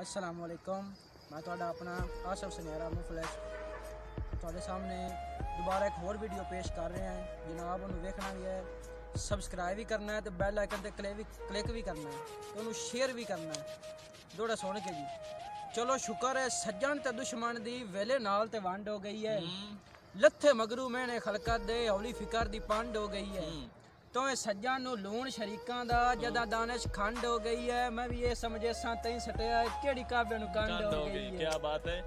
अस्सलामुअलैकुम। मैं तुहाडा अपना आसफ सनेरा मुफलिस तुहाडे सामने दोबारा एक होर वीडियो पेश कर रहे हैं। जनाब उन्हें वेखना भी है, सबसक्राइब भी करना है, तो बैल आइकन ते क्लिक भी करना है, तो उन्हें शेयर भी करना है। दोड़ा सुन के जी चलो शुक्र है सज्जन ते दुश्मन दी वेले नाल ते वंड हो गई है। लथे मगरू मैंने खलकत दे हौली फिकर दी पंड हो गई है। तो सज्जन नूं लूण शरीकां दा जदा दानिश खंड हो गई है। मैं भी ये समझे सा तई सटिया केड़ी काबे नूं कंड हो गई है। क्या बात है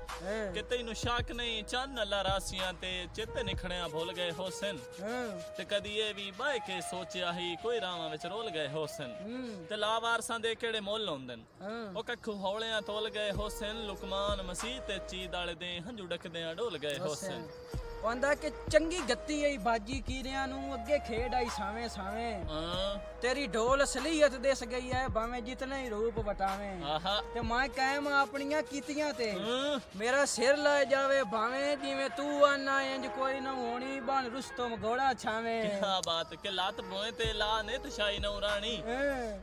कि तैनू शक नहीं चंद अल्लाह रासियां ते चित निखणिया भूल गए होसन ते कदी ये भी बाय के सोचिया ही कोई रावां विच रोल गए होसन ते लावारसां दे केड़े मुल हुंदन ओ कखू हौलियां तोल गए होसन लुकमान मसीह ते चीद वाले दे हंजू डकदे डोल गए होसन। आंदा कि चंगी गत्ती आई बाजी कीरियां नूं अगे खेड आई सावें सावें तेरी ढोल असलीयत दिस गई है भावें जितने ही रूप वटावे ते मैं कायम अपनियां कीतियां ते मेरा सिर लाए जावे भावें जिवें तू आना इंज कोई ना होनी बन रुस्तम घोड़ा छावे। क्या बात के लात बोए ते ला ने तशाई नौ रानी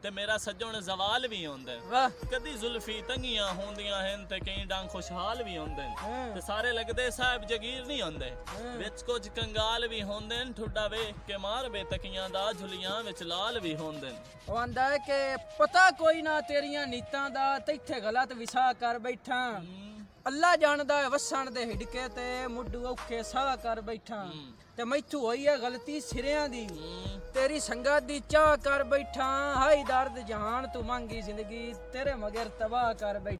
ते मेरा सज्जन जवाल भी होंदे कदी जुल्फी तंगियां होंदियां हन ते कई डांग खुशहाल भी होंदे ते सारे लगदे साहब जगीर नहीं होंदे विच कुछ कंगाल भी होंदे ठुड्डा वेख के मार बे तकियां दा झुलियां विच लाल भी होंदे। ओ आंदा है कि पता कोई ना तेरियां नीतां दा तैथे गलत विसा कर बैठा अल्लाह जानदा है वसन दे हिड़के ते मुड्डू औखे साह कर बैठा ते मैथू होई है गलती सिरियां दी तेरी संगत दी चाह कर बैठा हाई दर्द जहान तू मांगी जिंदगी तेरे मगर तबाह कर बैठा।